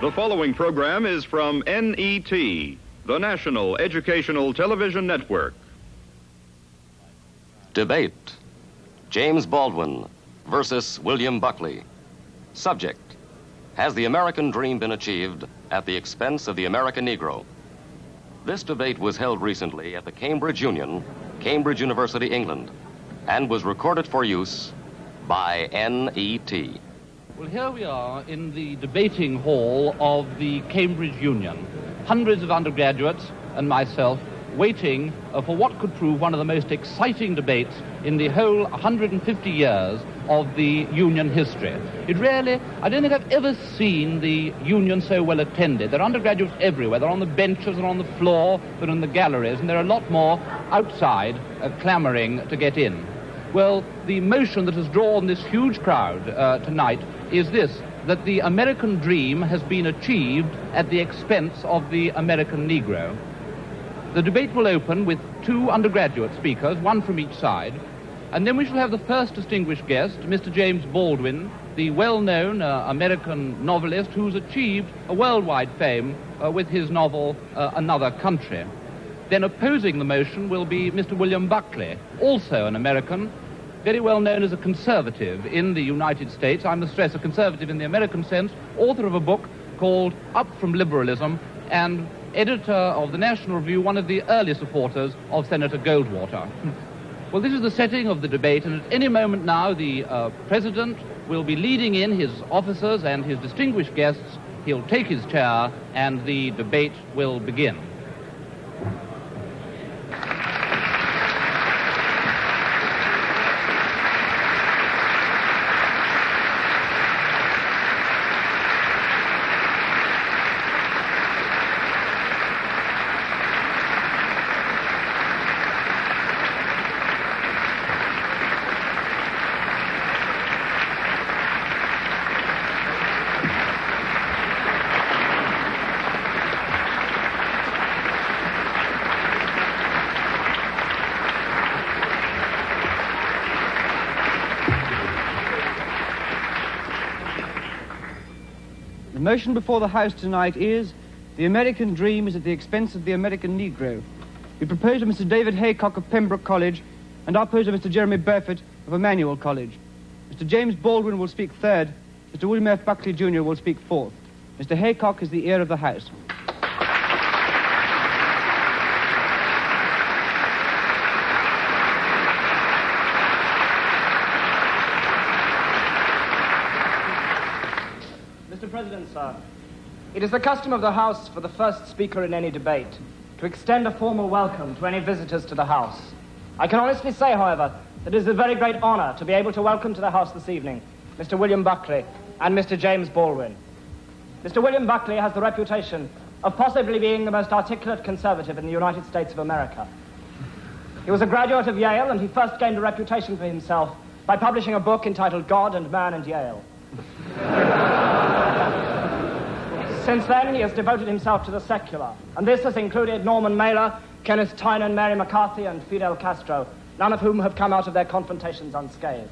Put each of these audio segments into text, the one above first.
The following program is from NET, the National Educational Television Network. Debate: James Baldwin versus William Buckley. Subject: has the American dream been achieved at the expense of the American Negro? This debate was held recently at the Cambridge Union, Cambridge University, England, and was recorded for use by NET. Well, here we are in the debating hall of the Cambridge Union. Hundreds of undergraduates and myself waiting for what could prove one of the most exciting debates in the whole 150 years of the Union history. I don't think I've ever seen the Union so well attended. There are undergraduates everywhere. They're on the benches, they're on the floor, they're in the galleries, and there are a lot more outside clamoring to get in. Well, the motion that has drawn this huge crowd tonight is this, that the American dream has been achieved at the expense of the American Negro. The debate will open with two undergraduate speakers, one from each side, and then we shall have the first distinguished guest, Mr. James Baldwin, the well-known American novelist who's achieved a worldwide fame with his novel, Another Country. Then opposing the motion will be Mr. William Buckley, also an American, very well known as a conservative in the United States. I must stress a conservative in the American sense, author of a book called Up from Liberalism, and editor of the National Review, one of the early supporters of Senator Goldwater. Well, this is the setting of the debate, and at any moment now the President will be leading in his officers and his distinguished guests. He'll take his chair, and the debate will begin. The motion before the House tonight is, the American dream is at the expense of the American Negro. We propose to Mr. David Haycock of Pembroke College, and I oppose to Mr. Jeremy Burford of Emmanuel College. Mr. James Baldwin will speak third. Mr. William F. Buckley Jr. will speak fourth. Mr. Haycock is the ear of the House. Mr. President, sir, it is the custom of the House for the first speaker in any debate to extend a formal welcome to any visitors to the House. I can honestly say, however, that it is a very great honor to be able to welcome to the House this evening Mr. William Buckley and Mr. James Baldwin. Mr. William Buckley has the reputation of possibly being the most articulate conservative in the United States of America. He was a graduate of Yale, and he first gained a reputation for himself by publishing a book entitled God and Man and Yale. Since then, he has devoted himself to the secular, and this has included Norman Mailer, Kenneth Tynan, Mary McCarthy, and Fidel Castro, none of whom have come out of their confrontations unscathed.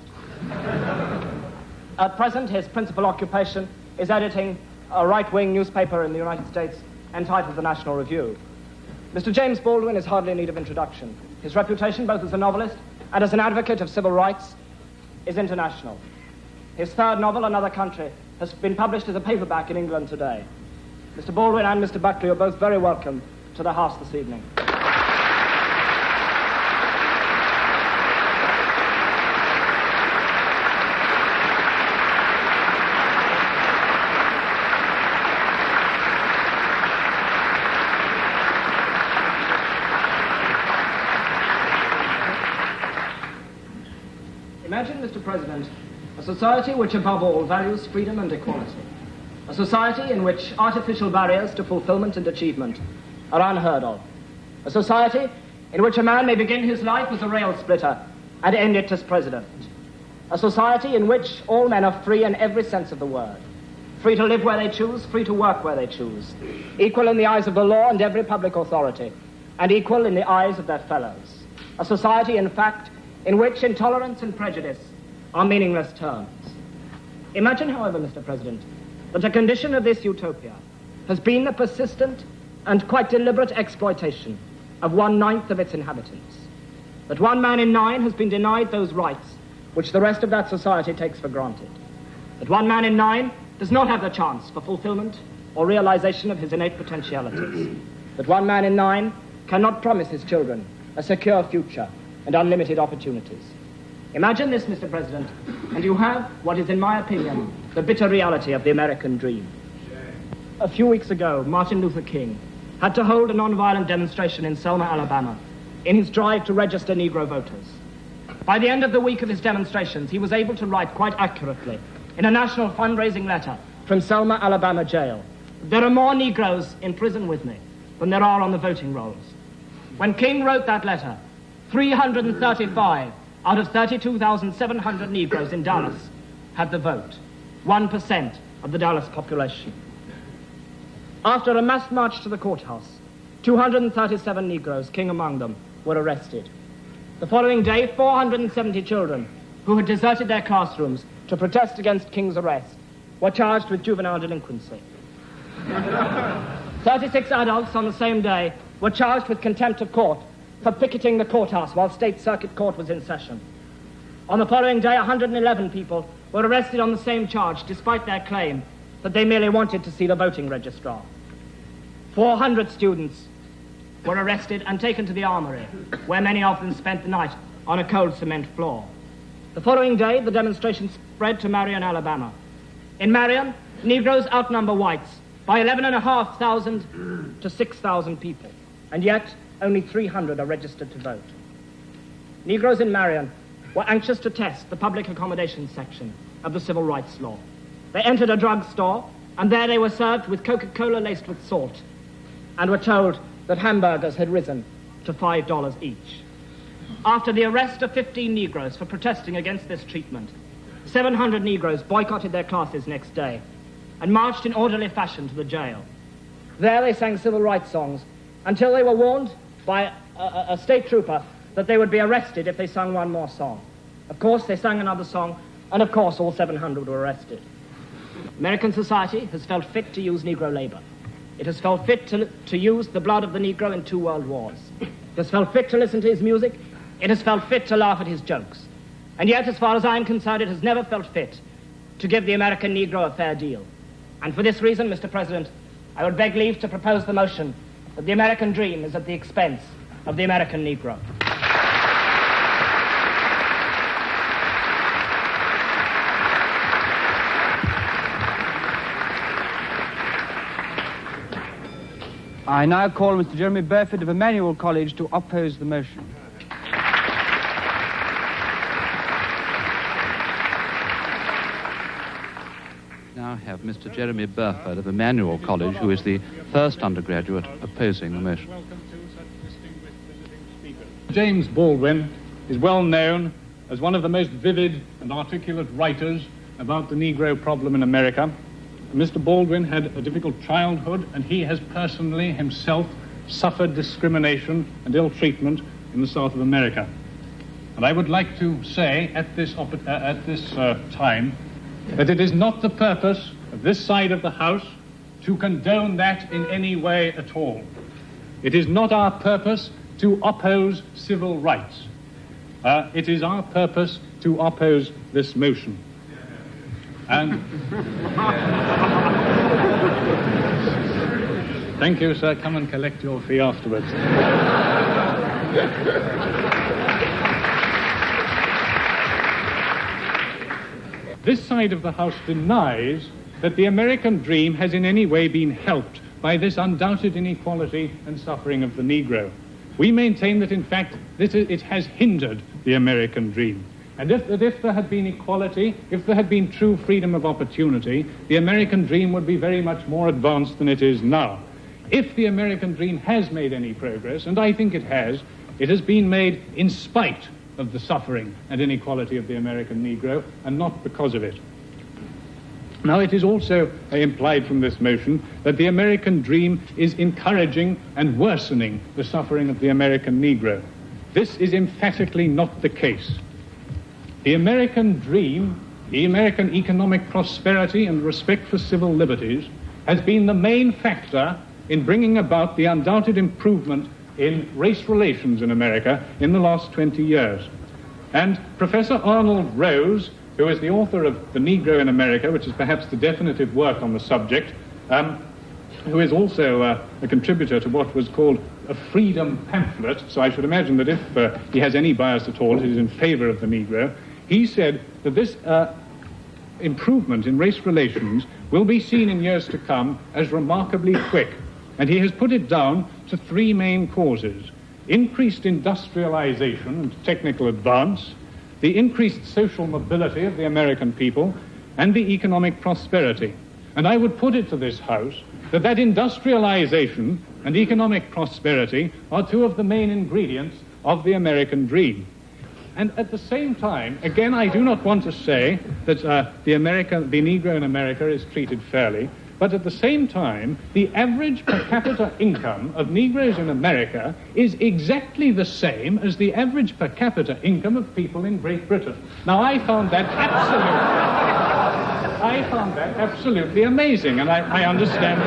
At present, his principal occupation is editing a right-wing newspaper in the United States entitled The National Review. Mr. James Baldwin is hardly in need of introduction. His reputation, both as a novelist and as an advocate of civil rights, is international. His third novel, Another Country, has been published as a paperback in England today. Mr. Baldwin and Mr. Buckley are both very welcome to the House this evening. Imagine, Mr. President, a society which above all values freedom and equality. A society in which artificial barriers to fulfillment and achievement are unheard of. A society in which a man may begin his life as a rail splitter and end it as president. A society in which all men are free in every sense of the word. Free to live where they choose, free to work where they choose. Equal in the eyes of the law and every public authority, and equal in the eyes of their fellows. A society, in fact, in which intolerance and prejudice are meaningless terms. Imagine, however, Mr. President, that a condition of this utopia has been the persistent and quite deliberate exploitation of 1/9 of its inhabitants. That 1 man in 9 has been denied those rights which the rest of that society takes for granted. That 1 man in 9 does not have the chance for fulfillment or realization of his innate potentialities. That 1 man in 9 cannot promise his children a secure future and unlimited opportunities. Imagine this, Mr. President, and you have what is, in my opinion, the bitter reality of the American dream. A few weeks ago, Martin Luther King had to hold a nonviolent demonstration in Selma, Alabama, in his drive to register Negro voters. By the end of the week of his demonstrations, he was able to write quite accurately in a national fundraising letter from Selma, Alabama jail, "There are more Negroes in prison with me than there are on the voting rolls." When King wrote that letter, 335 out of 32,700 Negroes in Dallas had the vote, 1% of the Dallas population. After a mass march to the courthouse, 237 Negroes, King among them, were arrested. The following day, 470 children who had deserted their classrooms to protest against King's arrest were charged with juvenile delinquency. 36 adults on the same day were charged with contempt of court for picketing the courthouse while State Circuit Court was in session. On the following day, 111 people were arrested on the same charge, despite their claim that they merely wanted to see the voting registrar. 400 students were arrested and taken to the armory, where many of them spent the night on a cold cement floor. The following day, the demonstration spread to Marion, Alabama. In Marion, Negroes outnumber whites by 11,500 to 6,000 people, and yet only 300 are registered to vote. Negroes in Marion were anxious to test the public accommodation section of the civil rights law. They entered a drugstore, and there they were served with Coca-Cola laced with salt, and were told that hamburgers had risen to $5 each. After the arrest of 15 Negroes for protesting against this treatment, 700 Negroes boycotted their classes next day and marched in orderly fashion to the jail. There they sang civil rights songs until they were warned by a state trooper that they would be arrested if they sung one more song. Of course, they sang another song, and of course all 700 were arrested. American society has felt fit to use Negro labor. It has felt fit to use the blood of the Negro in 2 world wars. It has felt fit to listen to his music. It has felt fit to laugh at his jokes. And yet, as far as I'm concerned, it has never felt fit to give the American Negro a fair deal. And for this reason, Mr. President, I would beg leave to propose the motion that the American dream is at the expense of the American Negro. I now call Mr. Jeremy Burford of Emmanuel College to oppose the motion. Now have Mr. Jeremy Burford of Emmanuel College, who is the first undergraduate opposing the motion. James Baldwin is well known as one of the most vivid and articulate writers about the Negro problem in America. Mr. Baldwin had a difficult childhood, and he has personally himself suffered discrimination and ill treatment in the South of America. And I would like to say at this time that it is not the purpose of this side of the House to condone that in any way at all. It is not our purpose to oppose civil rights. It is our purpose to oppose this motion. And thank you, sir. Come and collect your fee afterwards. This side of the House denies that the American dream has in any way been helped by this undoubted inequality and suffering of the Negro. We maintain that, in fact, it has hindered the American dream. And if there had been equality, if there had been true freedom of opportunity, the American dream would be very much more advanced than it is now. If the American dream has made any progress, and I think it has been made in spite of the suffering and inequality of the American Negro, and not because of it. Now, it is also implied from this motion that the American dream is encouraging and worsening the suffering of the American Negro. This is emphatically not the case. The American dream the American economic prosperity and respect for civil liberties has been the main factor in bringing about the undoubted improvement in race relations in America in the last 20 years. And Professor Arnold Rose, who is the author of The Negro in America, which is perhaps the definitive work on the subject, who is also a contributor to what was called a freedom pamphlet, so I should imagine that if he has any bias at all, it is in favor of the Negro. He said that this improvement in race relations will be seen in years to come as remarkably quick. And he has put it down to three main causes: increased industrialization and technical advance, the increased social mobility of the American people, and the economic prosperity. And I would put it to this House that industrialization and economic prosperity are two of the main ingredients of the American dream. And at the same time, again, I do not want to say that the Negro in America is treated fairly, but at the same time, the average per capita income of Negroes in America is exactly the same as the average per capita income of people in Great Britain. Now, I found that absolutely amazing, and I understand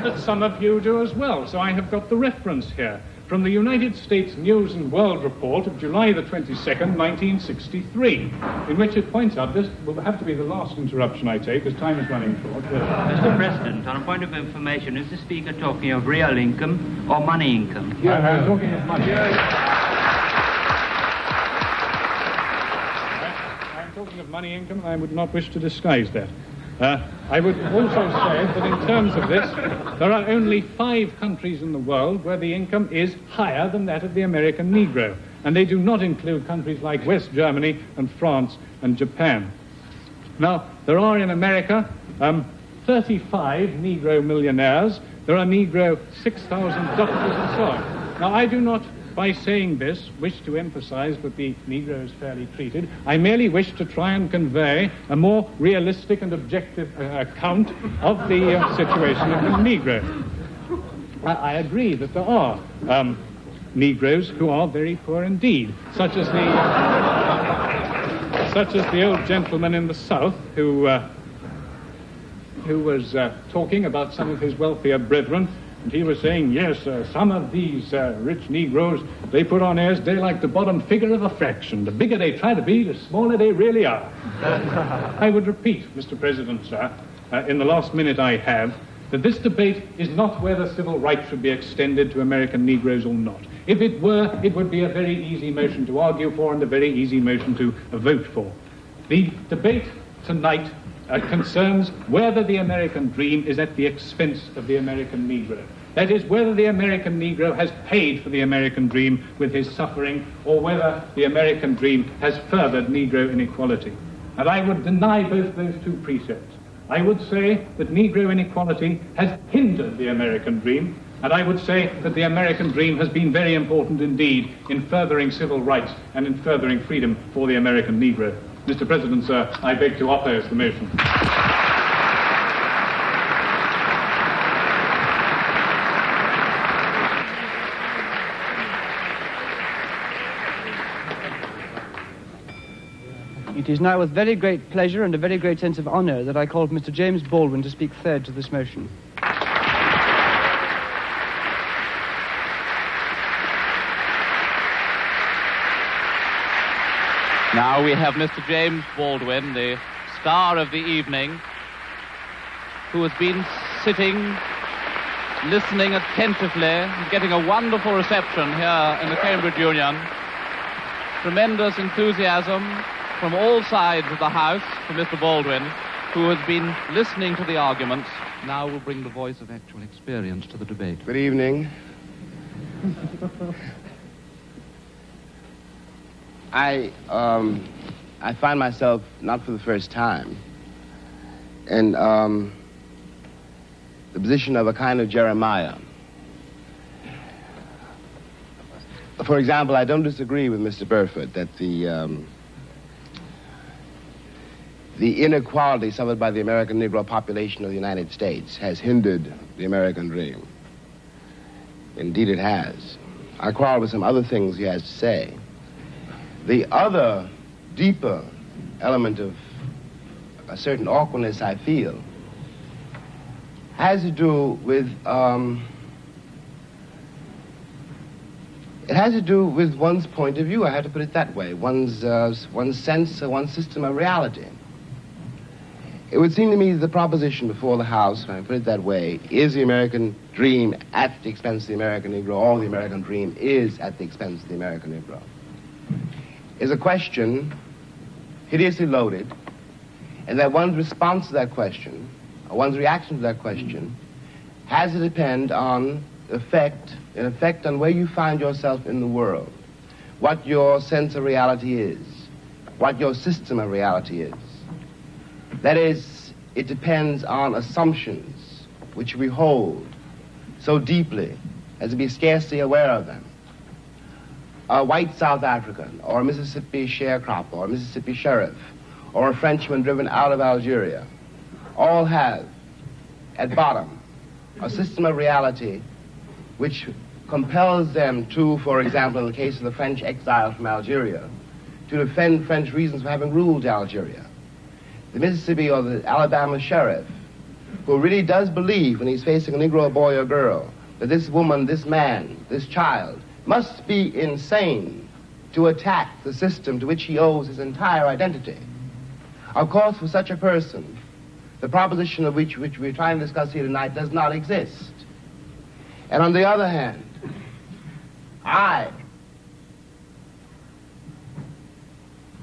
that some of you do as well. So I have got the reference here from the United States News and World Report of July the 22nd, 1963, in which it points out, this will have to be the last interruption I take, as time is running short. Mr. President, on a point of information, is the Speaker talking of real income or money income? I'm talking of money. I'm talking of money income, and I would not wish to disguise that. I would also say that in terms of this, there are only 5 countries in the world where the income is higher than that of the American Negro, and they do not include countries like West Germany and France and Japan. Now, there are in America 35 Negro millionaires. There are Negro 6,000 doctors and so on. Now, I do not, by saying this, wish to emphasize that the Negro is fairly treated. I merely wish to try and convey a more realistic and objective account of the situation of the Negro. I agree that there are Negroes who are very poor indeed, such as the old gentleman in the South who was talking about some of his wealthier brethren. And he was saying, yes, some of these rich Negroes, they put on airs, they're like the bottom figure of a fraction. The bigger they try to be, the smaller they really are. I would repeat, Mr. President, sir, in the last minute I have, that this debate is not whether civil rights should be extended to American Negroes or not. If it were, it would be a very easy motion to argue for and a very easy motion to vote for. The debate tonight concerns whether the American dream is at the expense of the American Negro. That is, whether the American Negro has paid for the American dream with his suffering, or whether the American dream has furthered Negro inequality. And I would deny both those two precepts. I would say that Negro inequality has hindered the American dream, and I would say that the American dream has been very important indeed in furthering civil rights and in furthering freedom for the American Negro. Mr. President, sir, I beg to oppose the motion. It is now with very great pleasure and a very great sense of honor that I call Mr. James Baldwin to speak third to this motion. Now we have Mr. James Baldwin, the star of the evening, who has been sitting, listening attentively, and getting a wonderful reception here in the Cambridge Union. Tremendous enthusiasm from all sides of the House for Mr. Baldwin, who has been listening to the arguments. Now will bring the voice of actual experience to the debate. Good evening. I find myself, not for the first time, in the position of a kind of Jeremiah. For example, I don't disagree with Mr. Burford that the inequality suffered by the American Negro population of the United States has hindered the American dream. Indeed, it has. I quarrel with some other things he has to say. The other deeper element of a certain awkwardness I feel has to do with it has to do with one's point of view. I have to put it that way. One's sense, one's system of reality. It would seem to me that the proposition before the House, if I put it that way, is the American dream at the expense of the American Negro, or the American dream is at the expense of the American Negro, is a question hideously loaded, and that one's response to that question, or one's reaction to that question, has to depend on an effect on where you find yourself in the world, what your sense of reality is, what your system of reality is. That is, it depends on assumptions which we hold so deeply as to be scarcely aware of them. A white South African, or a Mississippi sharecropper, or a Mississippi sheriff, or a Frenchman driven out of Algeria, all have, at bottom, a system of reality which compels them to, for example, in the case of the French exile from Algeria, to defend French reasons for having ruled Algeria. The Mississippi or the Alabama sheriff, who really does believe when he's facing a Negro boy or girl that this woman, this man, this child must be insane to attack the system to which he owes his entire identity. Of course, for such a person, the proposition of which we're trying to discuss here tonight does not exist. And on the other hand, I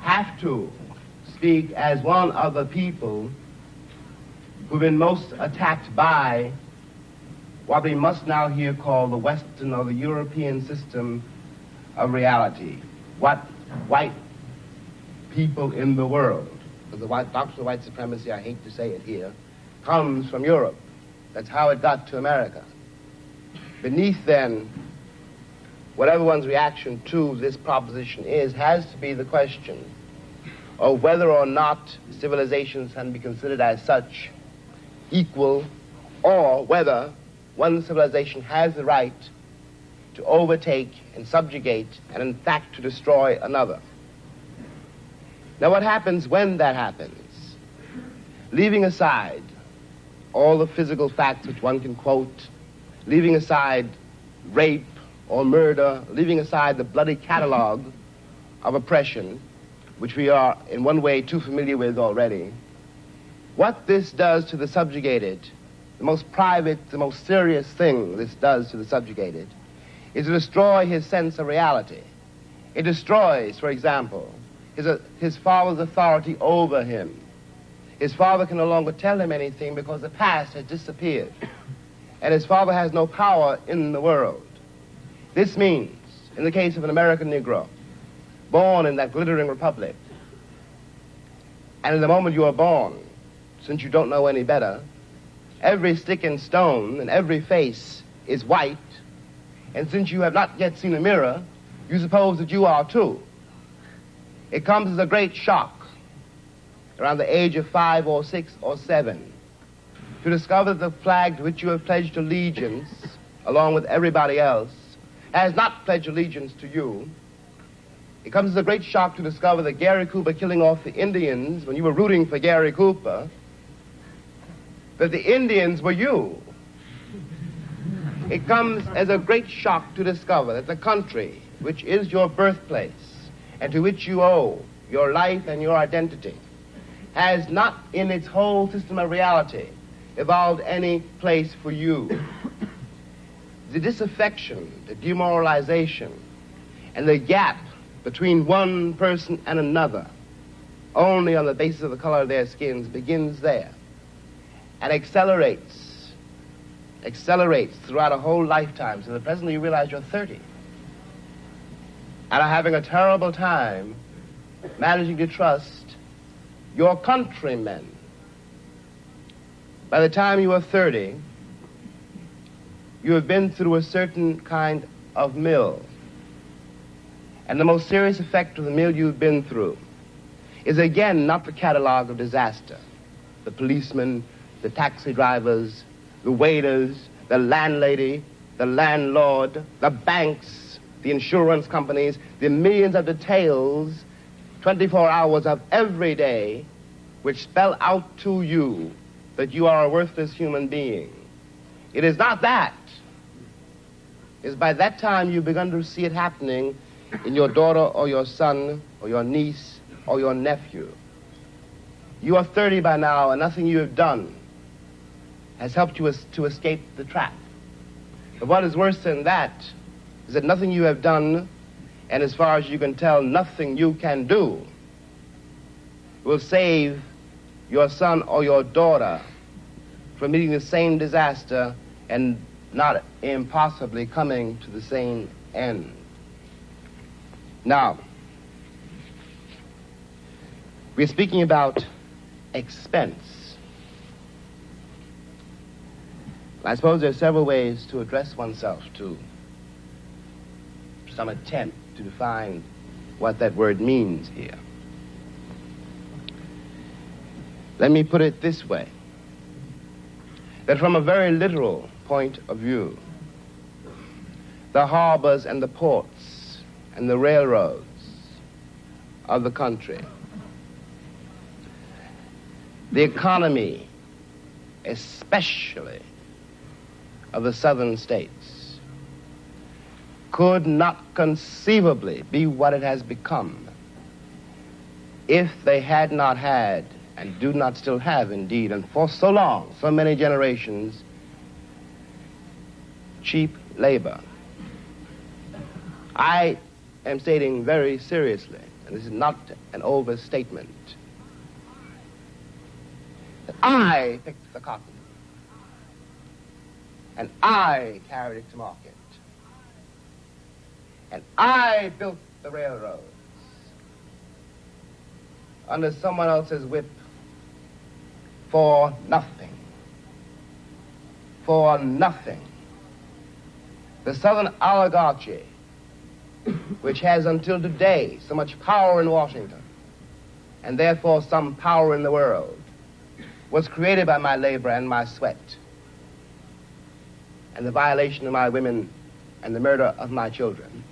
have to speak as one of the people who've been most attacked by what we must now here call the Western or the European system of reality. What white people in the world, because the doctrine of white supremacy, I hate to say it here, comes from Europe. That's how it got to America. Beneath then, whatever one's reaction to this proposition is, has to be the question of whether or not civilizations can be considered as such equal, or whether one civilization has the right to overtake and subjugate and in fact to destroy another. Now what happens when that happens? Leaving aside all the physical facts which one can quote, leaving aside rape or murder, leaving aside the bloody catalog of oppression, which we are in one way too familiar with already, what this does to the subjugated, the most private, the most serious thing this does to the subjugated, is to destroy his sense of reality. It destroys, for example, his father's authority over him. His father can no longer tell him anything because the past has disappeared, and his father has no power in the world. This means, in the case of an American Negro, born in that glittering republic, and in the moment you are born, since you don't know any better, every stick and stone and every face is white, and since you have not yet seen a mirror, you suppose that you are too. It comes as a great shock around the age of 5 or 6 or 7 to discover that the flag to which you have pledged allegiance, along with everybody else, has not pledged allegiance to you. It comes as a great shock to discover that Gary Cooper killing off the Indians when you were rooting for Gary Cooper, that the Indians were you. It comes as a great shock to discover that the country, which is your birthplace, and to which you owe your life and your identity, has not in its whole system of reality evolved any place for you. The disaffection, the demoralization, and the gap between one person and another, only on the basis of the color of their skins, begins there and accelerates throughout a whole lifetime, so that presently you realize you're 30 and are having a terrible time managing to trust your countrymen. By the time you are 30, you have been through a certain kind of mill. And the most serious effect of the mill you've been through is again not the catalog of disaster. The policemen, the taxi drivers, the waiters, the landlady, the landlord, the banks, the insurance companies, the millions of details 24 hours of every day which spell out to you that you are a worthless human being. It is not that. It's by that time you've begun to see it happening in your daughter or your son or your niece or your nephew. You are 30 by now, and nothing you have done has helped you to escape the trap. But what is worse than that is that nothing you have done, and as far as you can tell, nothing you can do, will save your son or your daughter from meeting the same disaster and not impossibly coming to the same end. Now, we're speaking about expense. I suppose there are several ways to address oneself to some attempt to define what that word means here. Let me put it this way, that from a very literal point of view, the harbors and the ports and the railroads of the country, the economy, especially of the southern states, could not conceivably be what it has become if they had not had, and do not still have indeed, and for so long, so many generations, cheap labor. I am stating very seriously, and this is not an overstatement, that I picked the cotton, and I carried it to market, and I built the railroads under someone else's whip for nothing. For nothing. The Southern oligarchy, which has until today so much power in Washington, and therefore some power in the world, was created by my labor and my sweat, and the violation of my women and the murder of my children.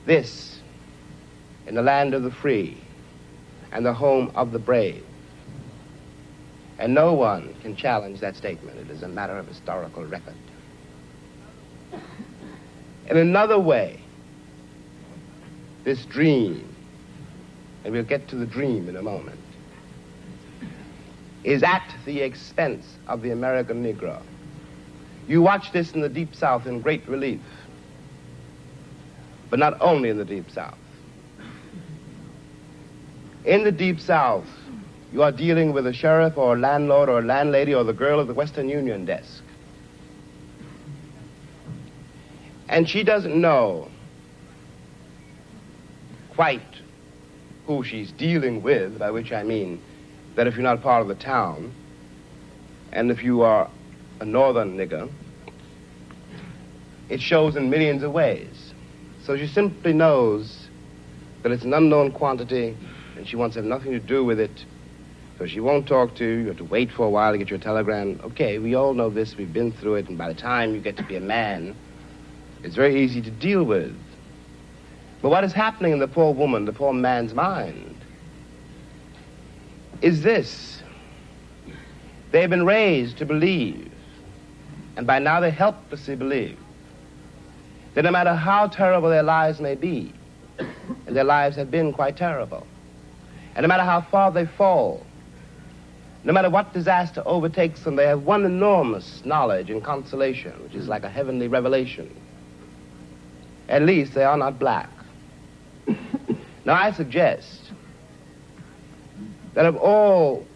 This, in the land of the free and the home of the brave. And no one can challenge that statement. It is a matter of historical record. In another way, this dream, and we'll get to the dream in a moment, is at the expense of the American Negro. You watch this in the Deep South in great relief, but not only in the Deep South. In the Deep South, you are dealing with a sheriff or a landlord or a landlady or the girl at the Western Union desk. And she doesn't know quite who she's dealing with, by which I mean that if you're not part of the town, and if you are a northern nigger, it shows in millions of ways. So she simply knows that it's an unknown quantity, and she wants to have nothing to do with it. So she won't talk to you. You have to wait for a while to get your telegram. Okay, we all know this. We've been through it. And by the time you get to be a man, it's very easy to deal with. But what is happening in the poor woman, the poor man's mind, is this. They've been raised to believe, and by now they helplessly believe, that no matter how terrible their lives may be, and their lives have been quite terrible, and no matter how far they fall, no matter what disaster overtakes them, they have one enormous knowledge and consolation, which is like a heavenly revelation. At least they are not black. Now I suggest that of all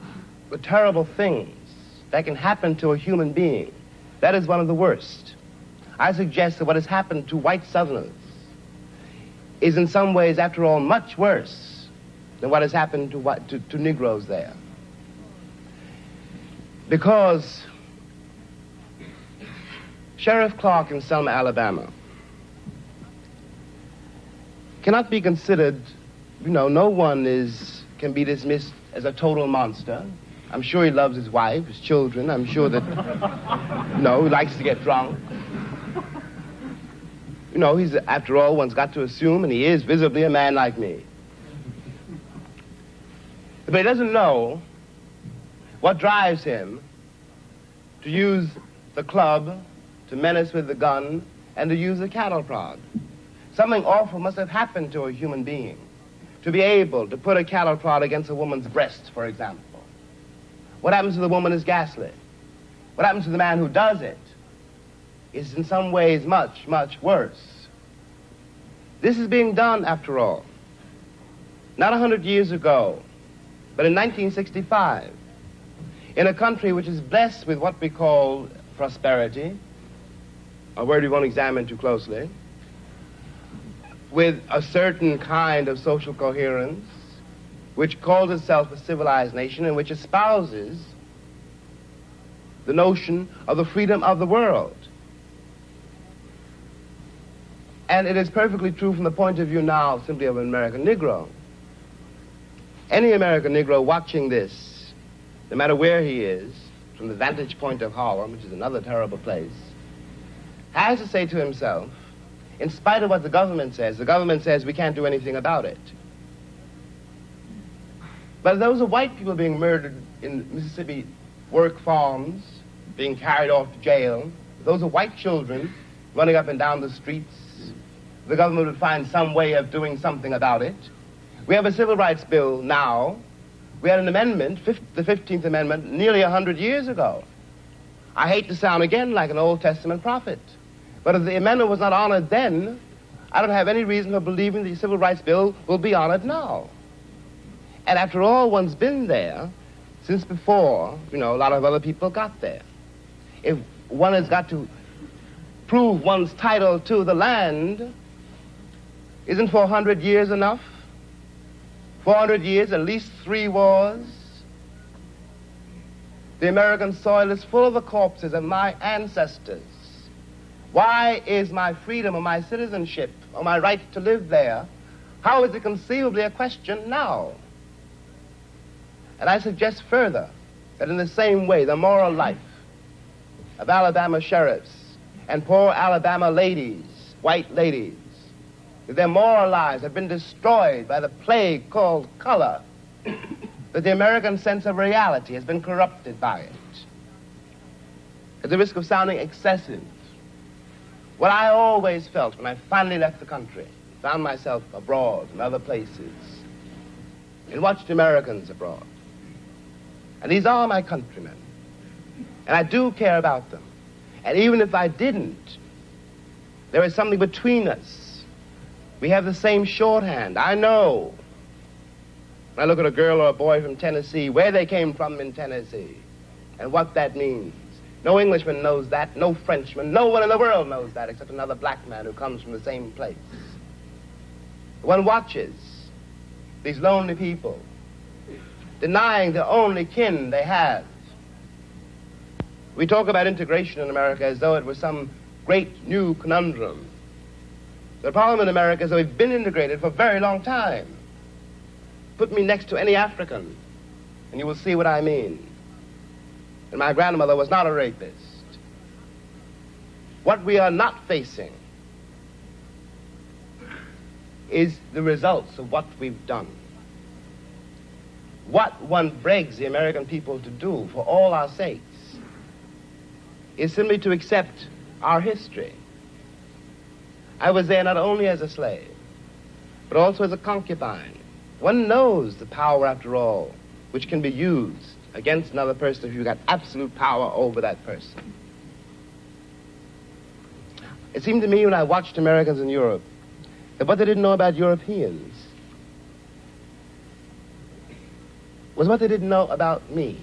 the terrible things that can happen to a human being, that is one of the worst. I suggest that what has happened to white Southerners is in some ways, after all, much worse than what has happened to Negroes there. Because Sheriff Clark in Selma, Alabama, cannot be considered, no one can be dismissed as a total monster. I'm sure he loves his wife, his children. I'm sure that, he likes to get drunk. He's, after all, one's got to assume, and he is visibly a man like me. But he doesn't know what drives him to use the club, to menace with the gun, and to use the cattle prod. Something awful must have happened to a human being to be able to put a cattle prod against a woman's breast, for example. What happens to the woman is ghastly. What happens to the man who does it is in some ways much, much worse. This is being done, after all, not 100 years ago, but in 1965, in a country which is blessed with what we call prosperity, a word we won't examine too closely, with a certain kind of social coherence, which calls itself a civilized nation and which espouses the notion of the freedom of the world. And it is perfectly true from the point of view now simply of an American Negro. Any American Negro watching this, no matter where he is, from the vantage point of Harlem, which is another terrible place, has to say to himself, in spite of what the government says we can't do anything about it. But those are white people being murdered in Mississippi work farms, being carried off to jail. Those are white children running up and down the streets. The government would find some way of doing something about it. We have a civil rights bill now. We had an amendment, the 15th Amendment, nearly 100 years ago. I hate to sound again like an Old Testament prophet, but if the amendment was not honored then, I don't have any reason for believing the civil rights bill will be honored now. And after all, one's been there since before, a lot of other people got there. If one has got to prove one's title to the land, isn't 400 years enough? 400 years, at least 3 wars. The American soil is full of the corpses of my ancestors. Why is my freedom or my citizenship or my right to live there, how is it conceivably a question now? And I suggest further that in the same way, the moral life of Alabama sheriffs and poor Alabama ladies, white ladies, their moral lives have been destroyed by the plague called color, that the American sense of reality has been corrupted by it. At the risk of sounding excessive, what I always felt when I finally left the country, found myself abroad in other places, and watched Americans abroad. And these are my countrymen. And I do care about them. And even if I didn't, there is something between us. We have the same shorthand. I know, when I look at a girl or a boy from Tennessee, where they came from in Tennessee, and what that means. No Englishman knows that, no Frenchman, no one in the world knows that except another black man who comes from the same place. One watches these lonely people denying the only kin they have. We talk about integration in America as though it was some great new conundrum. The problem in America is that we've been integrated for a very long time. Put me next to any African, and you will see what I mean. And my grandmother was not a rapist. What we are not facing is the results of what we've done. What one begs the American people to do for all our sakes is simply to accept our history. I was there not only as a slave, but also as a concubine. One knows the power, after all, which can be used against another person if you've got absolute power over that person. It seemed to me when I watched Americans in Europe that what they didn't know about Europeans was what they didn't know about me.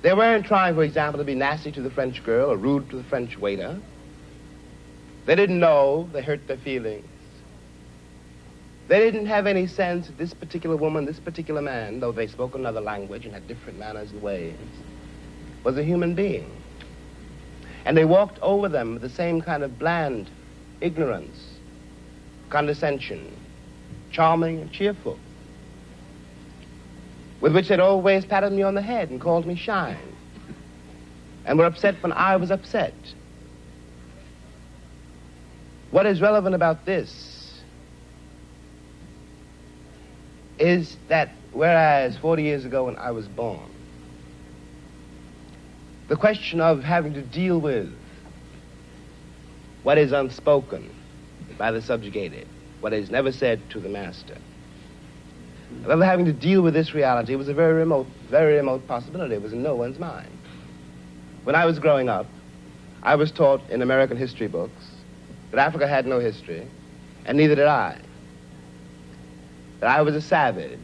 They weren't trying, for example, to be nasty to the French girl or rude to the French waiter. They didn't know they hurt their feelings. They didn't have any sense that this particular woman, this particular man, though they spoke another language and had different manners and ways, was a human being. And they walked over them with the same kind of bland ignorance, condescension, charming and cheerful, with which they'd always patted me on the head and called me shine, and were upset when I was upset. What is relevant about this is that whereas 40 years ago when I was born, the question of having to deal with what is unspoken by the subjugated, what is never said to the master, of ever having to deal with this reality was a very remote possibility. It was in no one's mind. When I was growing up, I was taught in American history books that Africa had no history, and neither did I. That I was a savage,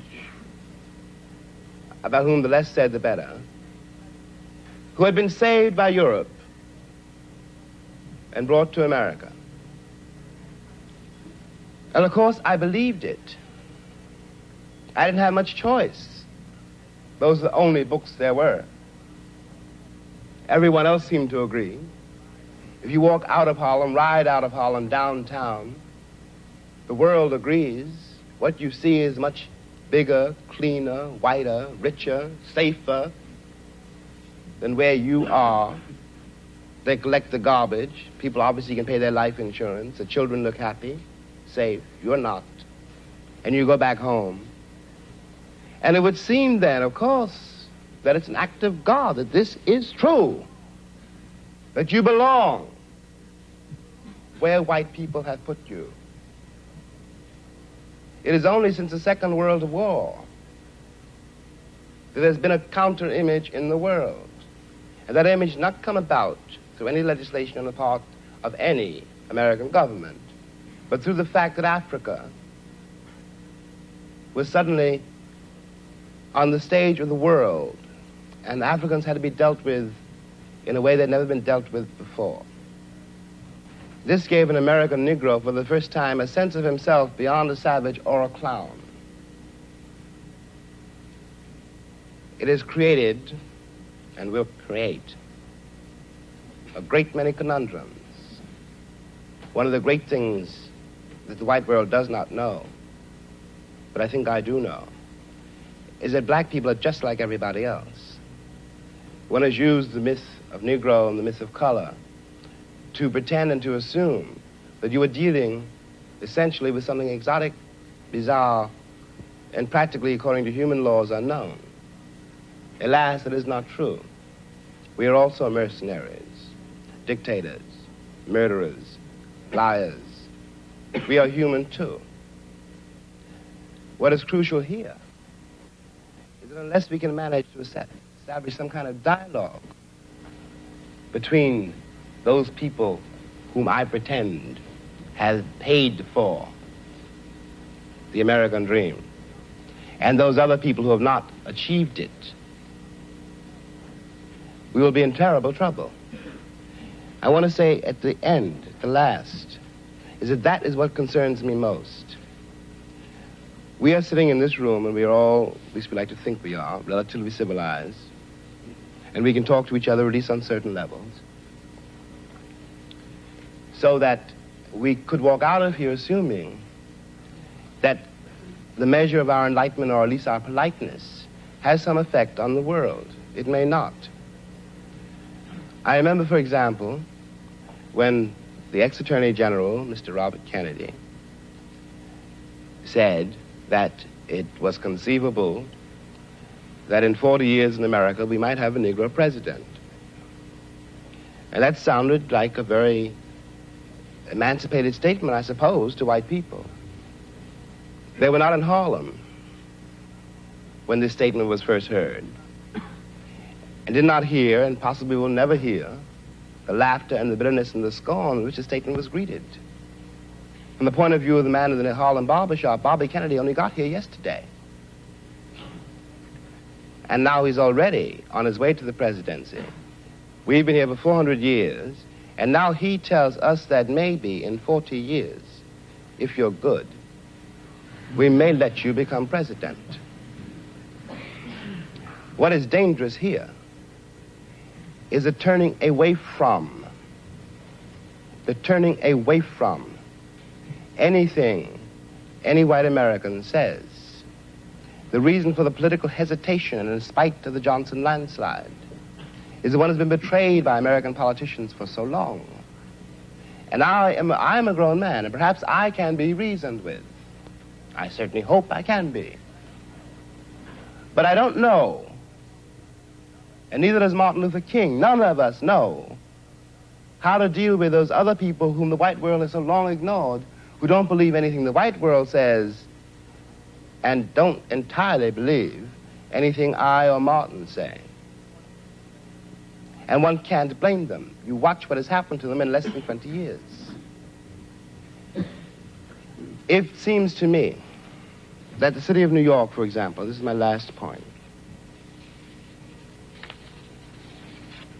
about whom the less said the better, who had been saved by Europe and brought to America. And of course, I believed it. I didn't have much choice. Those are the only books there were. Everyone else seemed to agree. If you walk out of Harlem, ride out of Harlem, downtown, the world agrees. What you see is much bigger, cleaner, whiter, richer, safer than where you are. They collect the garbage. People obviously can pay their life insurance. The children look happy, safe. You're not. And you go back home. And it would seem then, of course, that it's an act of God, that this is true, that you belong where white people have put you. It is only since the Second World War that there's been a counter-image in the world. And that image not come about through any legislation on the part of any American government, but through the fact that Africa was suddenly on the stage of the world, and Africans had to be dealt with in a way that had never been dealt with before. This gave an American Negro for the first time a sense of himself beyond a savage or a clown. It has created, and will create, a great many conundrums. One of the great things that the white world does not know, but I think I do know, is that black people are just like everybody else. One has used the myth of Negro and the myth of color to pretend and to assume that you are dealing essentially with something exotic, bizarre, and practically, according to human laws, unknown. Alas, it is not true. We are also mercenaries, dictators, murderers, liars. We are human too. What is crucial here is that unless we can manage to establish some kind of dialogue between those people whom I pretend have paid for the American dream and those other people who have not achieved it, we will be in terrible trouble. I want to say at the end, at the last, is that is what concerns me most. We are sitting in this room, and we are all, at least we like to think we are, relatively civilized, and we can talk to each other at least on certain levels, so that we could walk out of here assuming that the measure of our enlightenment, or at least our politeness, has some effect on the world. It may not. I remember, for example, when the ex-Attorney General, Mr. Robert Kennedy, said that it was conceivable that in 40 years in America we might have a Negro president. And that sounded like a very emancipated statement, I suppose, to white people. They were not in Harlem when this statement was first heard, and did not hear, and possibly will never hear, the laughter and the bitterness and the scorn with which the statement was greeted. From the point of view of the man in the Harlem barbershop, Bobby Kennedy only got here yesterday. And now he's already on his way to the presidency. We've been here for 400 years, and now he tells us that maybe in 40 years, if you're good, we may let you become president. What is dangerous here is the turning away from anything any white American says. The reason for the political hesitation, in spite of the Johnson landslide, is the one who's been betrayed by American politicians for so long. And I am a grown man, and perhaps I can be reasoned with. I certainly hope I can be. But I don't know, and neither does Martin Luther King, none of us know how to deal with those other people whom the white world has so long ignored, who don't believe anything the white world says and don't entirely believe anything I or Martin say. And one can't blame them. You watch what has happened to them in less than 20 years. It seems to me that the city of New York, for example, this is my last point,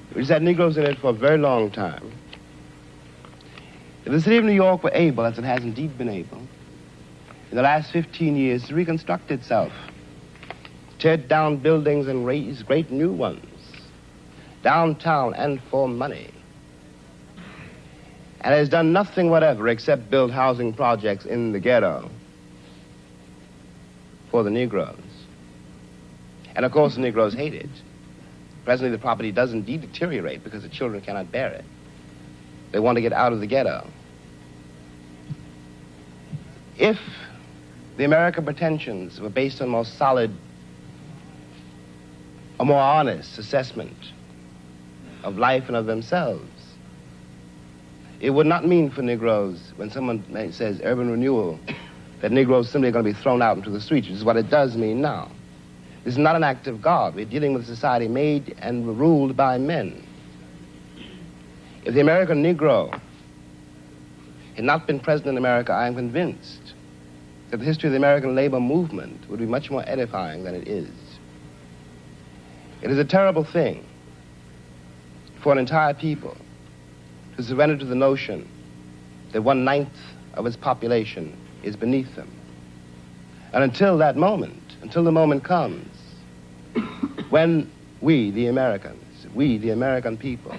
which has had Negroes in it for a very long time. If the city of New York were able, as it has indeed been able, in the last 15 years to reconstruct itself, tear down buildings and raise great new ones, downtown and for money, and has done nothing whatever except build housing projects in the ghetto for the Negroes. And of course the Negroes hate it. Presently the property does indeed deteriorate because the children cannot bear it. They want to get out of the ghetto. If the American pretensions were based on more solid, a more honest assessment of life and of themselves, it would not mean for Negroes, when someone says urban renewal, that Negroes simply are going to be thrown out into the streets, which is what it does mean now. This is not an act of God. We're dealing with a society made and ruled by men. If the American Negro had not been present in America, I am convinced that the history of the American labor movement would be much more edifying than it is. It is a terrible thing for an entire people to surrender to the notion that 1/9 of its population is beneath them. And until that moment, until the moment comes when we, the Americans, we, the American people,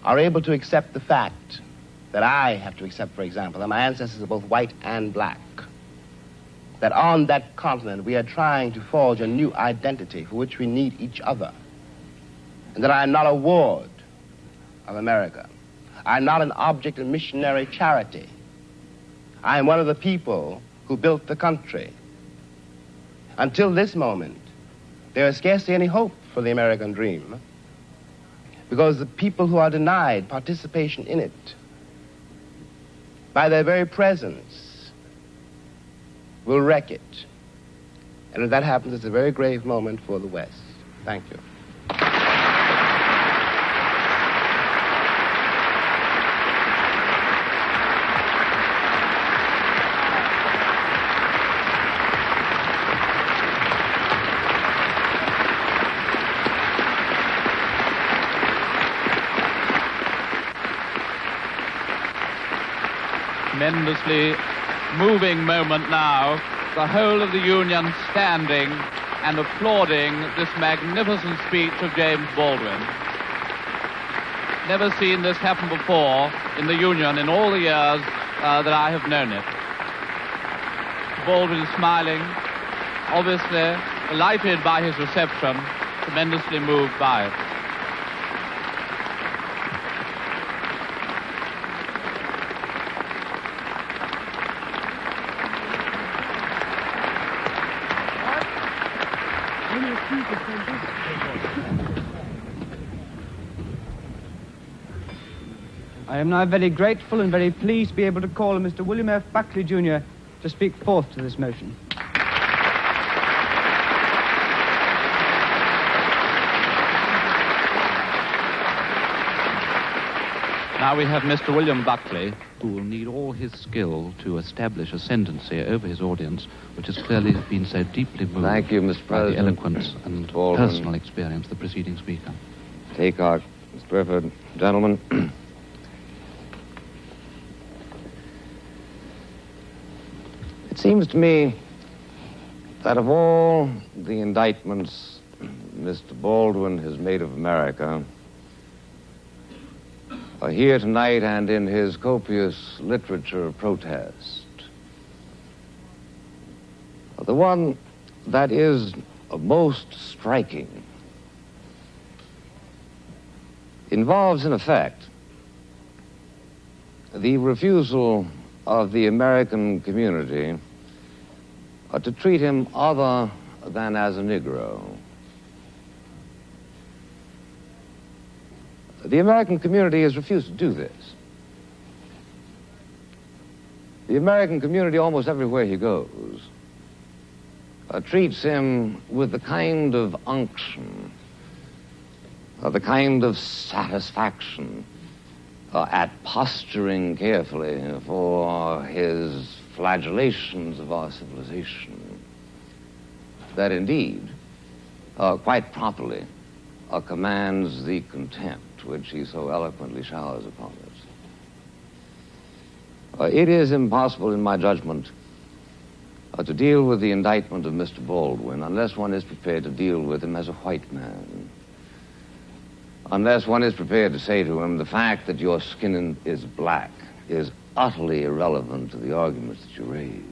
are able to accept the fact that I have to accept, for example, that my ancestors are both white and black, that on that continent we are trying to forge a new identity for which we need each other, and that I am not a ward of America. I am not an object of missionary charity. I am one of the people who built the country. Until this moment, there is scarcely any hope for the American dream, because the people who are denied participation in it, by their very presence, will wreck it. And if that happens, it's a very grave moment for the West. Thank you. Tremendously moving moment now, the whole of the Union standing and applauding this magnificent speech of James Baldwin. Never seen this happen before in the Union in all the years that I have known it. Baldwin smiling, obviously delighted by his reception, tremendously moved by it. I am now very grateful and very pleased to be able to call on Mr. William F. Buckley, Jr. to speak forth to this motion. Now we have Mr. William Buckley, who will need all his skill to establish ascendancy over his audience, which has clearly been so deeply moved. Thank you, Mr. by the President. eloquence and Baldwin. personal experience of the preceding speaker. Take heart, Mr. Burford. Gentlemen. It seems to me that of all the indictments Mr. Baldwin has made of America, here tonight and in his copious literature of protest, the one that is most striking involves, in effect, the refusal of the American community to treat him other than as a Negro. The American community has refused to do this. The American community, almost everywhere he goes, treats him with the kind of unction, the kind of satisfaction at posturing carefully for his flagellations of our civilization, that indeed, quite properly, commands the contempt which he so eloquently showers upon us. It is impossible, in my judgment, to deal with the indictment of Mr. Baldwin unless one is prepared to deal with him as a white man. Unless one is prepared to say to him, the fact that your skin is black is utterly irrelevant to the arguments that you raise.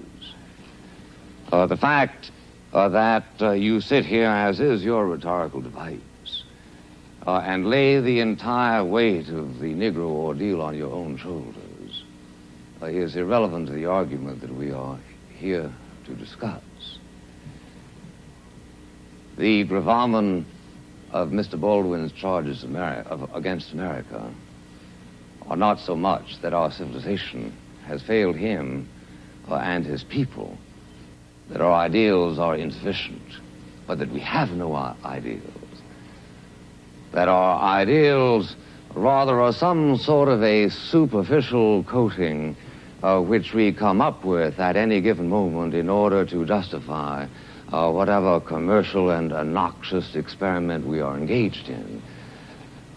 The fact that you sit here, as is your rhetorical device, and lay the entire weight of the Negro ordeal on your own shoulders is irrelevant to the argument that we are here to discuss. The gravamen of Mr. Baldwin's charges against America are not so much that our civilization has failed him and his people, that our ideals are insufficient, but that we have no ideals. That our ideals rather are some sort of a superficial coating which we come up with at any given moment in order to justify whatever commercial and noxious experiment we are engaged in.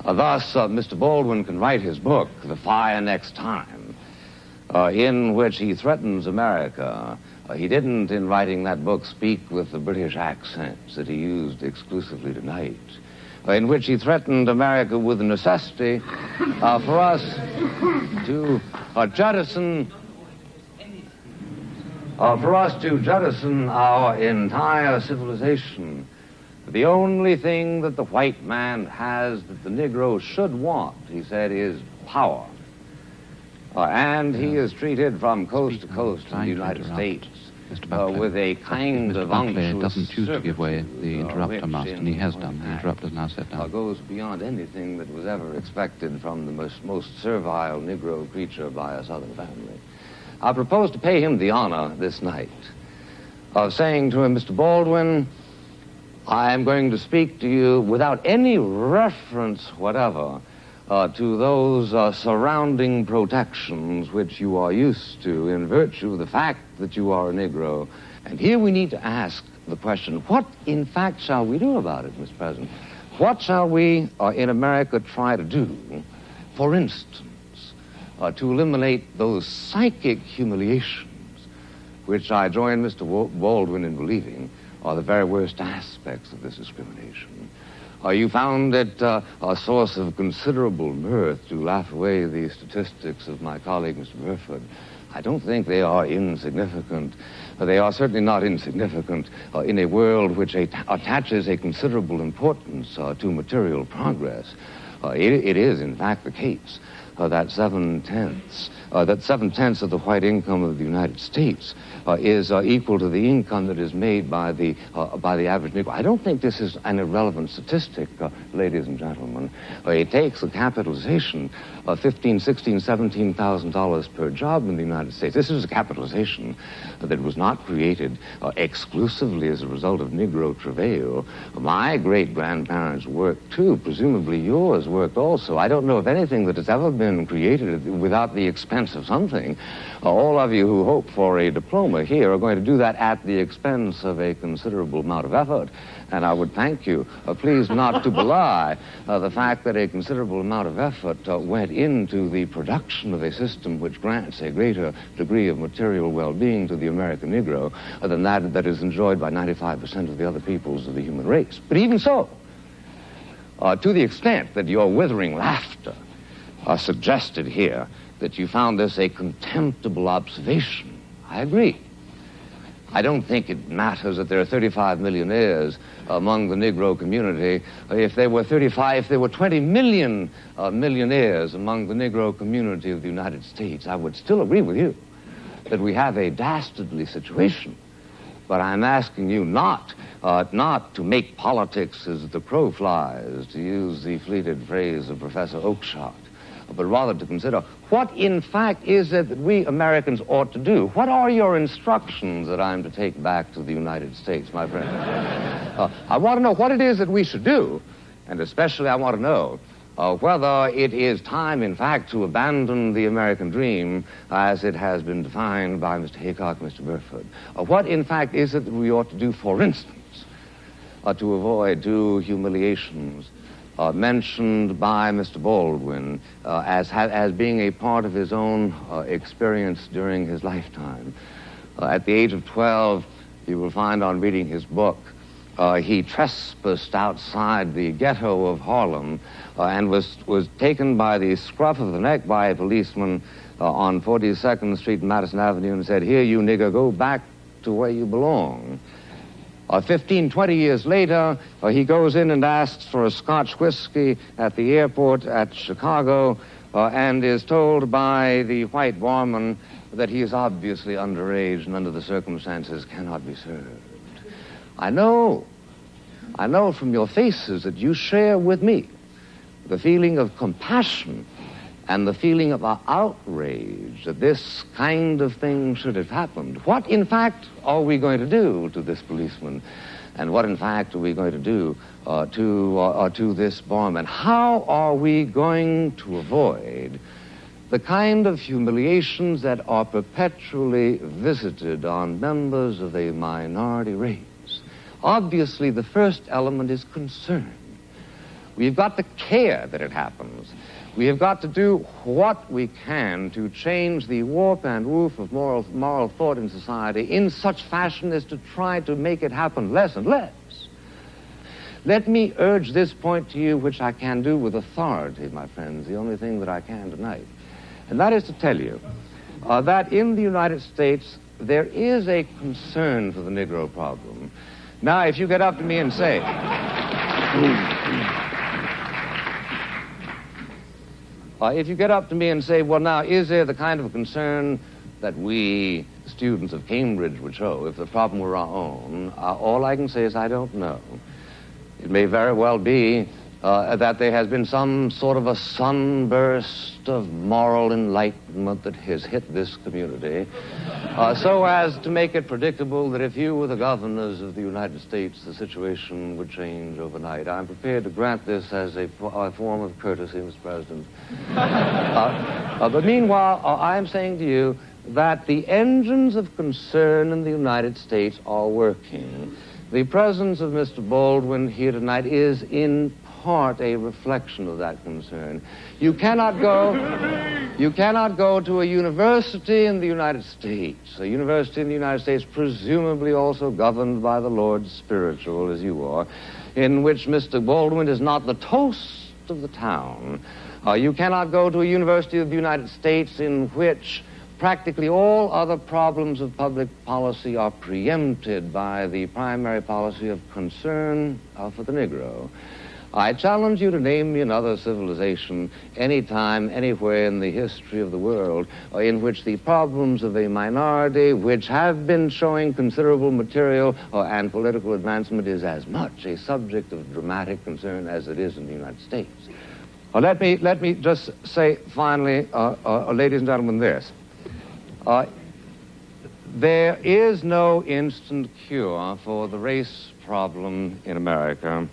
Thus, Mr. Baldwin can write his book, The Fire Next Time, in which he threatens America. He didn't, in writing that book, speak with the British accents that he used exclusively tonight, in which he threatened America with the necessity for us to jettison our entire civilization. The only thing that the white man has that the Negro should want, he said, is power. And he is treated from coast to coast in the United States with a kind of Buckley doesn't choose to give way the interrupter, Master, and he has done. The interrupter's now set down. Goes beyond anything that was ever expected from the most servile Negro creature by a Southern family. I propose to pay him the honor this night of saying to him, Mr. Baldwin, I am going to speak to you without any reference whatever to those surrounding protections which you are used to in virtue of the fact that you are a Negro. And here we need to ask the question, what in fact shall we do about it, Mr. President? What shall we in America try to do, for instance, to eliminate those psychic humiliations which I join Mr. Baldwin in believing are the very worst aspects of this discrimination? You found it a source of considerable mirth to laugh away the statistics of my colleague, Mr. Burford. I don't think they are insignificant. They are certainly not insignificant in a world which attaches a considerable importance to material progress. It is, in fact, the case that seven-tenths of the white income of the United States is equal to the income that is made by the average Negro. I don't think this is an irrelevant statistic, ladies and gentlemen. It takes a capitalization of $15,000, $16,000, $17,000 per job in the United States. This is a capitalization that was not created exclusively as a result of Negro travail. My great-grandparents worked too. Presumably yours worked also. I don't know of anything that has ever been created without the expense of something. All of you who hope for a diploma here are going to do that at the expense of a considerable amount of effort. And I would thank you, please not to belie the fact that a considerable amount of effort went into the production of a system which grants a greater degree of material well-being to the American Negro than that is enjoyed by 95% of the other peoples of the human race. But even so, to the extent that your withering laughter suggested here that you found this a contemptible observation, I agree. I don't think it matters that there are 35 millionaires among the Negro community. If there were 20 million millionaires among the Negro community of the United States, I would still agree with you that we have a dastardly situation But I'm asking you not to make politics as the crow flies, to use the fleeted phrase of Professor Oakeshott, but rather to consider what, in fact, is it that we Americans ought to do? What are your instructions that I'm to take back to the United States, my friend? I want to know what it is that we should do, and especially I want to know whether it is time, in fact, to abandon the American dream as it has been defined by Mr. Haycock and Mr. Burford. What, in fact, is it that we ought to do, for instance, to avoid two humiliations mentioned by Mr. Baldwin as being a part of his own experience during his lifetime. At the age of 12, you will find on reading his book, he trespassed outside the ghetto of Harlem and was taken by the scruff of the neck by a policeman on 42nd Street and Madison Avenue and said, "Here, you nigger, go back to where you belong." 15, 20 years later, he goes in and asks for a Scotch whiskey at the airport at Chicago and is told by the white barman that he is obviously underage and under the circumstances cannot be served. I know from your faces that you share with me the feeling of compassion and the feeling of outrage that this kind of thing should have happened. What, in fact, are we going to do to this policeman? And what, in fact, are we going to do to this barman? How are we going to avoid the kind of humiliations that are perpetually visited on members of a minority race? Obviously, the first element is concern. We've got to care that it happens. We have got to do what we can to change the warp and woof of moral thought in society in such fashion as to try to make it happen less and less. Let me urge this point to you, which I can do with authority, my friends, the only thing that I can tonight. And that is to tell you that in the United States, there is a concern for the Negro problem. Now, if you get up to me and say... if you get up to me and say, well, now, is there the kind of concern that we, students of Cambridge, would show if the problem were our own? All I can say is I don't know. It may very well be that there has been some sort of a sunburst of moral enlightenment that has hit this community, so as to make it predictable that if you were the governors of the United States, the situation would change overnight. I'm prepared to grant this as a form of courtesy, Mr. President. But meanwhile, I'm saying to you that the engines of concern in the United States are working. The presence of Mr. Baldwin here tonight is in part a reflection of that concern. You cannot go to a university in the United States, a university in the United States presumably also governed by the Lord Spiritual, as you are, in which Mr. Baldwin is not the toast of the town. You cannot go to a university of the United States in which practically all other problems of public policy are preempted by the primary policy of concern for the Negro. I challenge you to name me another civilization, anytime, anywhere in the history of the world, in which the problems of a minority, which have been showing considerable material and political advancement, is as much a subject of dramatic concern as it is in the United States. Let me just say finally, ladies and gentlemen, this. There is no instant cure for the race problem in America.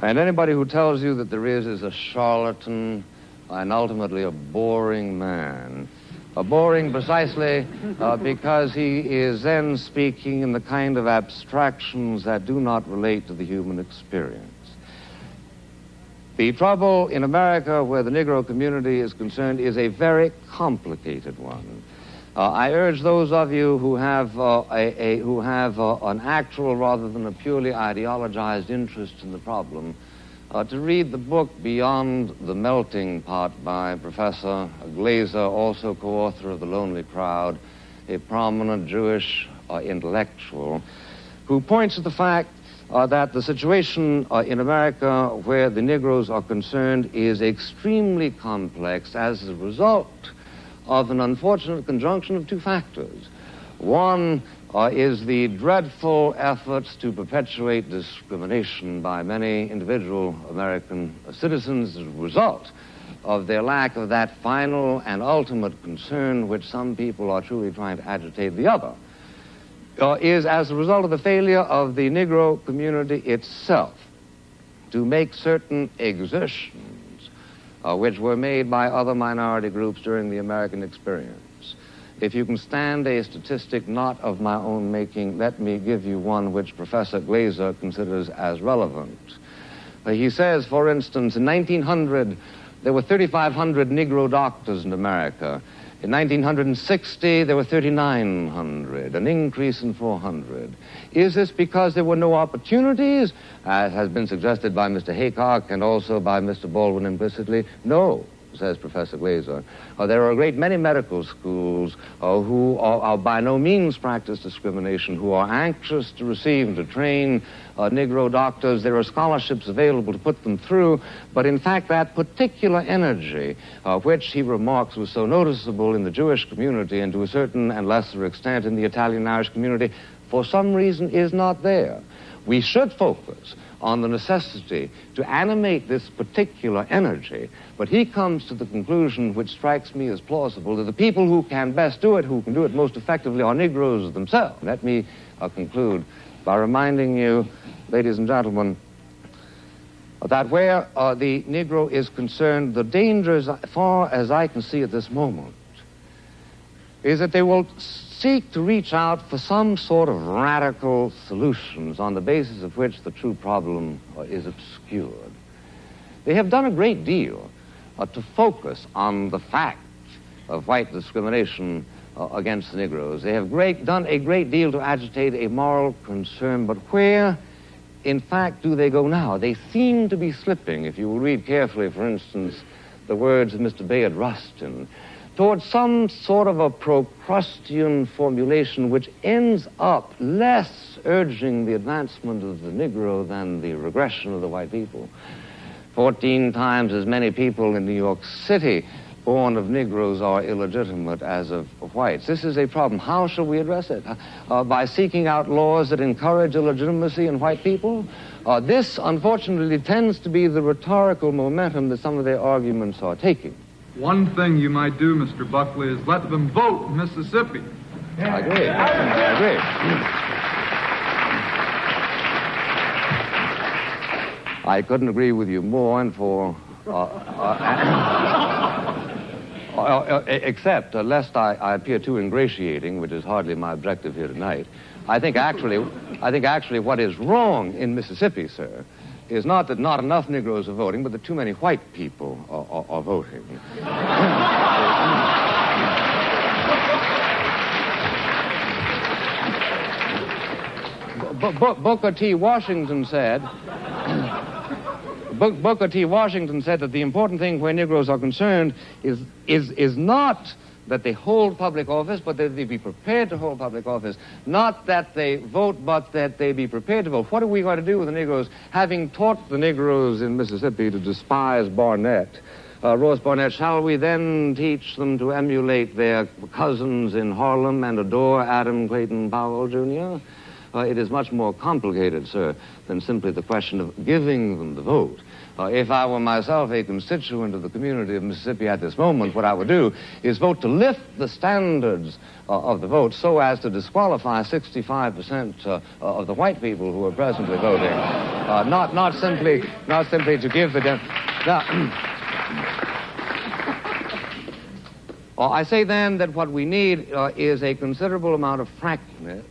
And anybody who tells you that there is a charlatan and ultimately a boring man. Boring precisely because he is then speaking in the kind of abstractions that do not relate to the human experience. The trouble in America where the Negro community is concerned is a very complicated one. I urge those of you who have an actual rather than a purely ideologized interest in the problem to read the book Beyond the Melting Pot by Professor Glaser, also co-author of The Lonely Crowd, a prominent Jewish intellectual, who points to the fact that the situation in America where the Negroes are concerned is extremely complex as a result of an unfortunate conjunction of two factors. One, is the dreadful efforts to perpetuate discrimination by many individual American citizens as a result of their lack of that final and ultimate concern which some people are truly trying to agitate the other, is as a result of the failure of the Negro community itself to make certain exertions which were made by other minority groups during the American experience. If you can stand a statistic not of my own making, let me give you one which Professor Glaser considers as relevant. He says, for instance, in 1900, there were 3,500 Negro doctors in America. In 1960, there were 3,900, an increase in 400. Is this because there were no opportunities, as has been suggested by Mr. Haycock and also by Mr. Baldwin implicitly? No, says Professor Glaser. There are a great many medical schools who are by no means practice discrimination, who are anxious to receive and to train Negro doctors. There are scholarships available to put them through, but in fact that particular energy, which he remarks was so noticeable in the Jewish community and to a certain and lesser extent in the Italian-Irish community, for some reason is not there. We should focus on the necessity to animate this particular energy, but he comes to the conclusion, which strikes me as plausible, that the people who can best do it, who can do it most effectively, are Negroes themselves. Let me conclude by reminding you, ladies and gentlemen, that where the Negro is concerned, the danger, as far as I can see at this moment, is that they will seek to reach out for some sort of radical solutions on the basis of which the true problem is obscured. They have done a great deal to focus on the fact of white discrimination against the Negroes. They have done a great deal to agitate a moral concern, but where, in fact, do they go now? They seem to be slipping, if you will read carefully, for instance, the words of Mr. Bayard Rustin, towards some sort of a Procrustean formulation which ends up less urging the advancement of the Negro than the regression of the white people. 14 times as many people in New York City born of Negroes are illegitimate as of whites. This is a problem. How shall we address it? By seeking out laws that encourage illegitimacy in white people? This, unfortunately, tends to be the rhetorical momentum that some of their arguments are taking. One thing you might do, Mr. Buckley, is let them vote in Mississippi. I agree. I agree. I couldn't agree with you more, and for except lest I appear too ingratiating, which is hardly my objective here tonight. I think actually what is wrong in Mississippi, sir, is not that not enough Negroes are voting, but that too many white people are voting. Booker T. Washington said that the important thing where Negroes are concerned is not that they hold public office, but that they be prepared to hold public office. Not that they vote, but that they be prepared to vote. What are we going to do with the Negroes? Having taught the Negroes in Mississippi to despise Ross Barnett, shall we then teach them to emulate their cousins in Harlem and adore Adam Clayton Powell, Jr.? It is much more complicated, sir, than simply the question of giving them the vote. If I were myself a constituent of the community of Mississippi at this moment, what I would do is vote to lift the standards of the vote so as to disqualify 65% of the white people who are presently voting. Not simply to give the... I say then that what we need is a considerable amount of frankness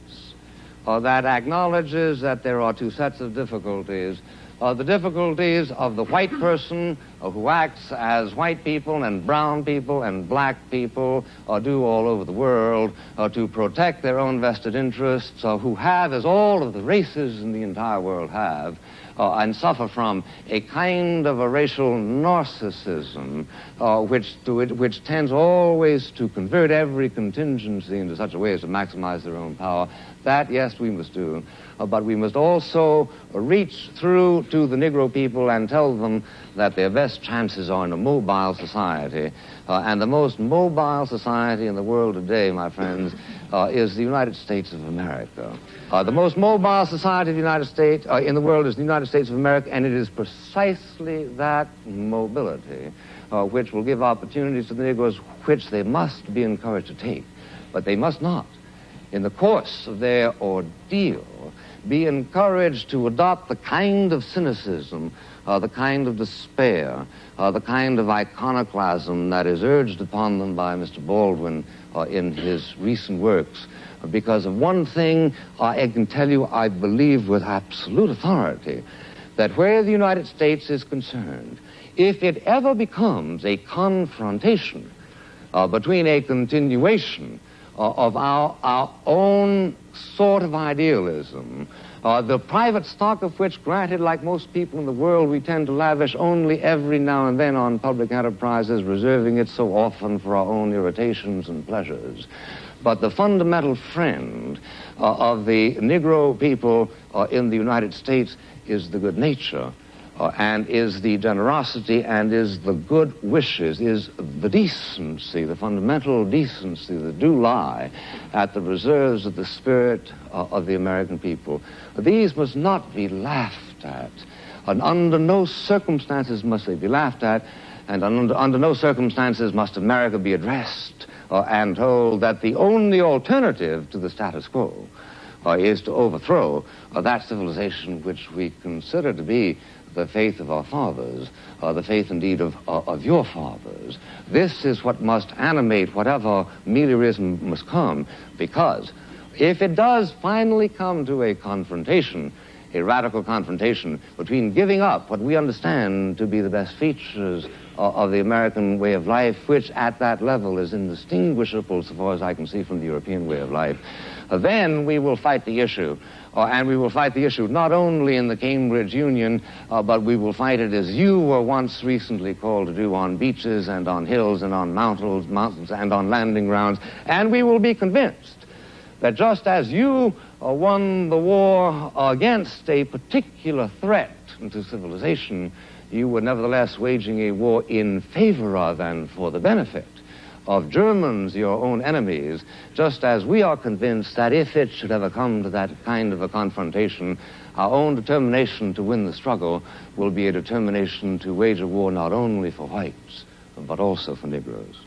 that acknowledges that there are two sets of difficulties. The difficulties of the white person who acts as white people and brown people and black people do all over the world to protect their own vested interests, who have, as all of the races in the entire world have, and suffer from a kind of a racial narcissism which tends always to convert every contingency into such a way as to maximize their own power. That, yes, we must do. but we must also reach through to the Negro people and tell them that their best chances are in a mobile society. And the most mobile society in the world today, my friends, is the United States of America. The most mobile society of the United States in the world is the United States of America, and it is precisely that mobility which will give opportunities to the Negroes which they must be encouraged to take. But they must not, in the course of their ordeal, be encouraged to adopt the kind of cynicism, the kind of despair, the kind of iconoclasm that is urged upon them by Mr. Baldwin in his recent works. Because of one thing, I can tell you, I believe with absolute authority, that where the United States is concerned, if it ever becomes a confrontation between a continuation of our own sort of idealism, the private stock of which, granted, like most people in the world, we tend to lavish only every now and then on public enterprises, reserving it so often for our own irritations and pleasures. But the fundamental friend of the Negro people in the United States is the good nature, and is the generosity, and is the good wishes, is the decency, the fundamental decency that do lie at the reserves of the spirit of the American people. These must not be laughed at, and under no circumstances must they be laughed at, and under no circumstances must America be addressed and told that the only alternative to the status quo is to overthrow that civilization which we consider to be the faith of our fathers, the faith indeed of your fathers. This is what must animate whatever meliorism must come, because if it does finally come to a confrontation, a radical confrontation between giving up what we understand to be the best features of the American way of life, which at that level is indistinguishable, so far as I can see, from the European way of life, then we will fight the issue. And we will fight the issue not only in the Cambridge Union, but we will fight it as you were once recently called to do, on beaches and on hills and on mountains and on landing grounds. And we will be convinced that just as you won the war against a particular threat to civilization, you were nevertheless waging a war in favor of and for the benefit of Germans, your own enemies, just as we are convinced that if it should ever come to that kind of a confrontation, our own determination to win the struggle will be a determination to wage a war not only for whites, but also for Negroes.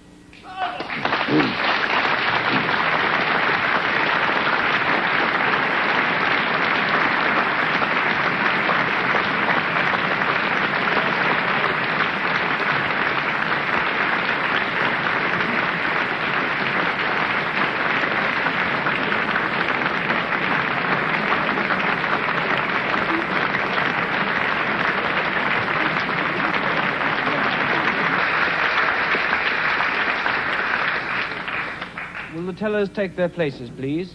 Will the tellers take their places, please?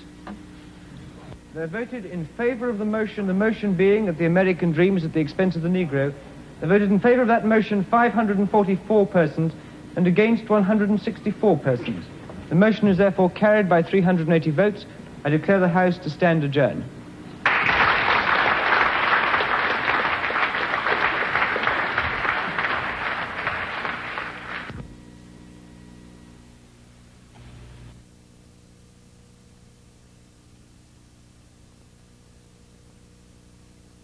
They voted in favor of the motion being that the American dream is at the expense of the Negro. They voted in favor of that motion 544 persons and against 164 persons. The motion is therefore carried by 380 votes. I declare the House to stand adjourned.